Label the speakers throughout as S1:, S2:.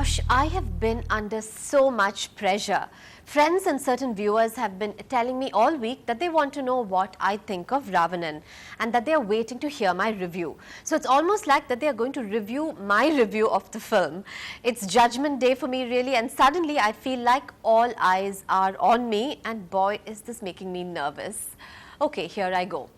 S1: Gosh, I have been under so much pressure. Friends and certain viewers have been telling me all week that they want to know what I think of Ravanan and that they are waiting to hear my review. So it's almost like that they are going to review my review of the film. It's judgment day for me really, and suddenly I feel like all eyes are on me, and boy is this making me nervous. Okay, here I go.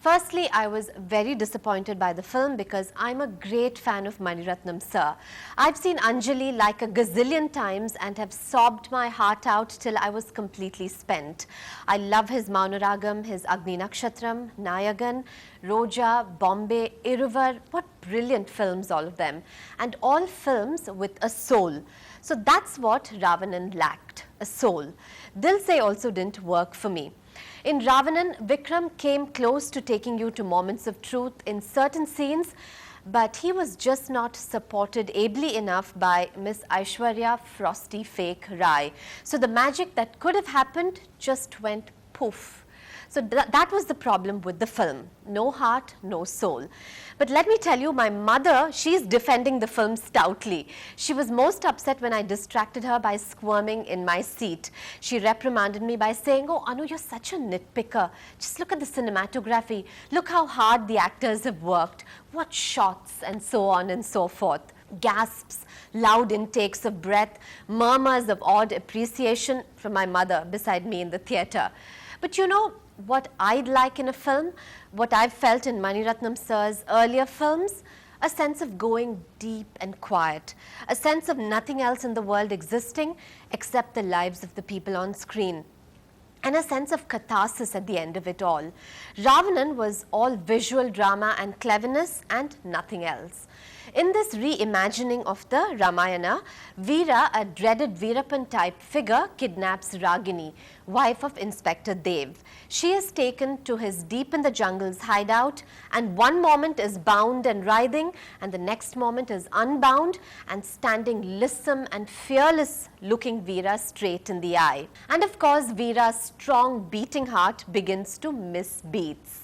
S1: Firstly, I was very disappointed by the film because I'm a great fan of Mani Ratnam sir. I've seen Anjali like a gazillion times and have sobbed my heart out till I was completely spent. I love his Maunaragam, his Agni Nakshatram, Nayagan, Roja, Bombay, Iruvar. What brilliant films, all of them. And all films with a soul. So that's what Ravanan lacked, a soul. Dil Se also didn't work for me. In Ravanan, Vikram came close to taking you to moments of truth in certain scenes, but he was just not supported ably enough by Miss Aishwarya Frosty Fake Rai. So the magic that could have happened just went poof. So that was the problem with the film. No heart, no soul. But let me tell you, my mother, she's defending the film stoutly. She was most upset when I distracted her by squirming in my seat. She reprimanded me by saying, "Oh, Anu, you're such a nitpicker. Just look at the cinematography. Look how hard the actors have worked. What shots," and so on and so forth. Gasps, loud intakes of breath, murmurs of awed appreciation from my mother beside me in the theatre. But you know what I'd like in a film, what I've felt in Mani Ratnam sir's earlier films? A sense of going deep and quiet, a sense of nothing else in the world existing except the lives of the people on screen, and a sense of catharsis at the end of it all. Ravanan was all visual drama and cleverness and nothing else. In this reimagining of the Ramayana, Veera, a dreaded Veerappan-type figure, kidnaps Ragini, wife of Inspector Dev. She is taken to his deep-in-the-jungles hideout, and one moment is bound and writhing, and the next moment is unbound and standing lissom and fearless, looking Veera straight in the eye. And of course, Veera's strong beating heart begins to miss beats.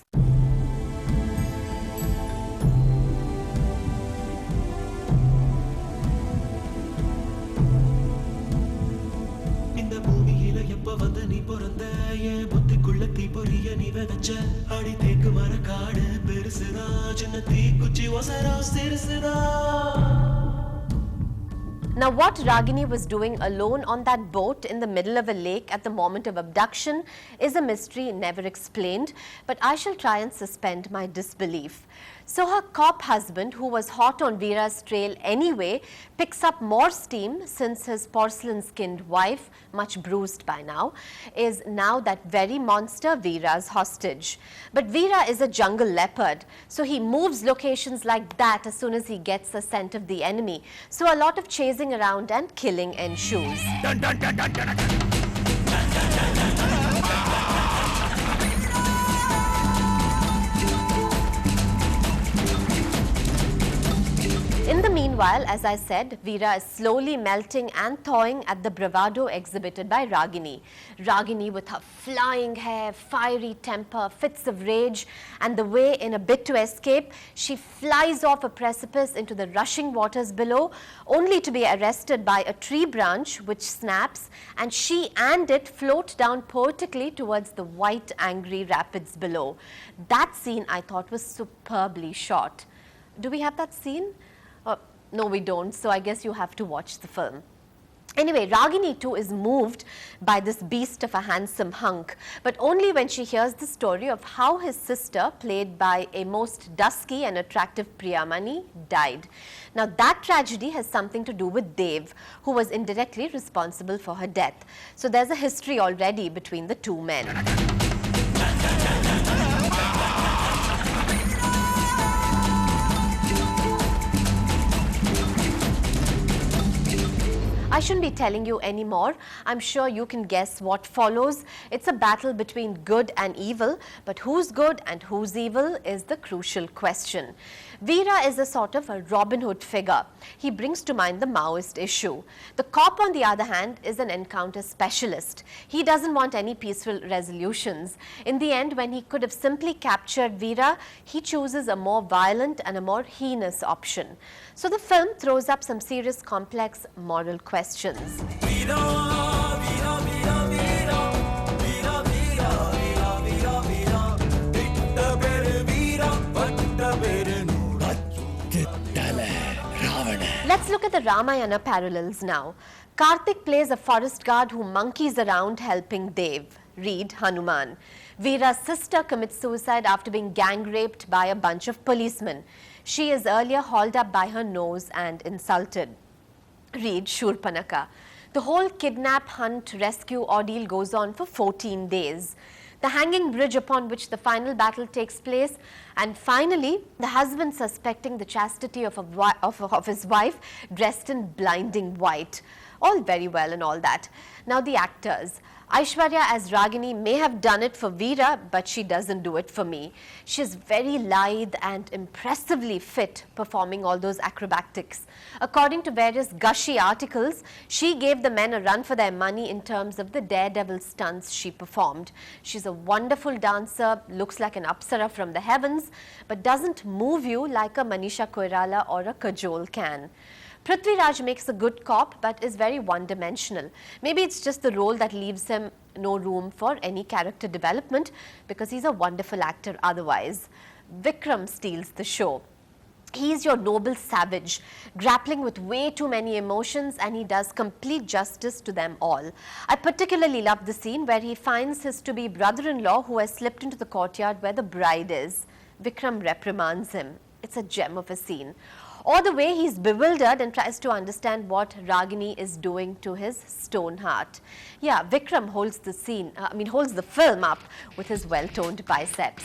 S1: Now what Ragini was doing alone on that boat in the middle of a lake at the moment of abduction is a mystery never explained, but I shall try and suspend my disbelief. So her cop husband, who was hot on Veera's trail anyway, picks up more steam since his porcelain-skinned wife, much bruised by now, is now that very monster Veera's hostage. But Veera is a jungle leopard, so he moves locations like that as soon as he gets a scent of the enemy. So a lot of chasing around and killing ensues. Dun, dun, dun, dun, dun, dun. In the meanwhile, as I said, Veera is slowly melting and thawing at the bravado exhibited by Ragini. Ragini, with her flying hair, fiery temper, fits of rage, and the way in a bid to escape, she flies off a precipice into the rushing waters below, only to be arrested by a tree branch which snaps, and she and it float down poetically towards the white, angry rapids below. That scene I thought was superbly shot. Do we have that scene? No, we don't, so I guess you have to watch the film. Anyway, Ragini too is moved by this beast of a handsome hunk, but only when she hears the story of how his sister, played by a most dusky and attractive Priyamani, died. Now that tragedy has something to do with Dev, who was indirectly responsible for her death. So there's a history already between the two men. I shouldn't be telling you anymore. I'm sure you can guess what follows. It's a battle between good and evil, but who's good and who's evil is the crucial question. Veera is a sort of a Robin Hood figure. He brings to mind the Maoist issue. The cop, on the other hand, is an encounter specialist. He doesn't want any peaceful resolutions. In the end, when he could have simply captured Veera, he chooses a more violent and a more heinous option. So the film throws up some serious, complex moral questions. Let's look at the Ramayana parallels now. Karthik plays a forest guard who monkeys around helping Dev. Read Hanuman. Veera's sister commits suicide after being gang raped by a bunch of policemen. She is earlier hauled up by her nose and insulted. Read Shurpanaka. The whole kidnap, hunt, rescue ordeal goes on for 14 days. The hanging bridge upon which the final battle takes place, and finally the husband suspecting the chastity of his wife dressed in blinding white. All very well and all that. Now the actors. Aishwarya as Ragini may have done it for Veera, but she doesn't do it for me. She's very lithe and impressively fit, performing all those acrobatics. According to various gushy articles, she gave the men a run for their money in terms of the daredevil stunts she performed. She's a wonderful dancer, looks like an apsara from the heavens, but doesn't move you like a Manisha Koirala or a Kajol can. Prithviraj makes a good cop but is very one-dimensional. Maybe it's just the role that leaves him no room for any character development because he's a wonderful actor otherwise. Vikram steals the show. He's your noble savage, grappling with way too many emotions, and he does complete justice to them all. I particularly love the scene where he finds his to-be brother-in-law who has slipped into the courtyard where the bride is. Vikram reprimands him. It's a gem of a scene. Or the way he's bewildered and tries to understand what Ragini is doing to his stone heart. Yeah, Vikram holds the holds the film up with his well-toned biceps.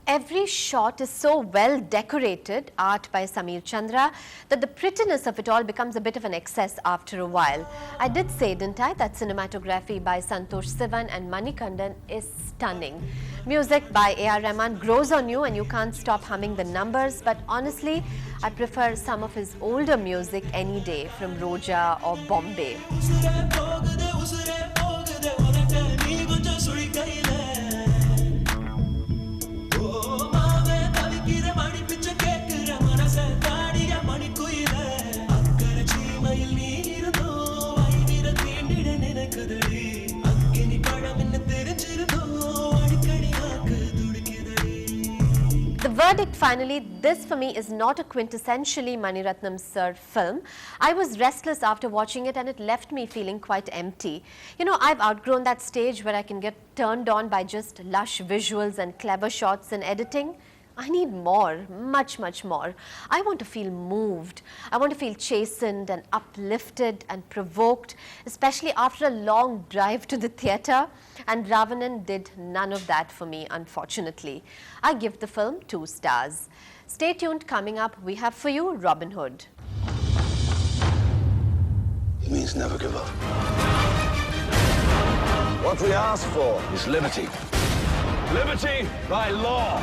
S1: Every shot is so well decorated, art by Samir Chandra, that the prettiness of it all becomes a bit of an excess after a while. I did say, didn't I, that cinematography by Santosh Sivan and Manikandan is stunning. Music by A.R. Rahman grows on you and you can't stop humming the numbers, but honestly, I prefer some of his older music any day from Roja or Bombay. The verdict finally, this for me is not a quintessentially Maniratnam sir film. I was restless after watching it and it left me feeling quite empty. You know, I've outgrown that stage where I can get turned on by just lush visuals and clever shots and editing. I need more, much, much more. I want to feel moved. I want to feel chastened and uplifted and provoked, especially after a long drive to the theatre. And Ravanan did none of that for me, unfortunately. I give the film 2 stars. Stay tuned. Coming up, we have for you Robin Hood.
S2: It means never give up. What we ask for is liberty. Liberty by law.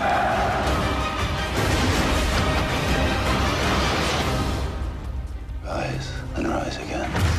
S2: Rise and rise again.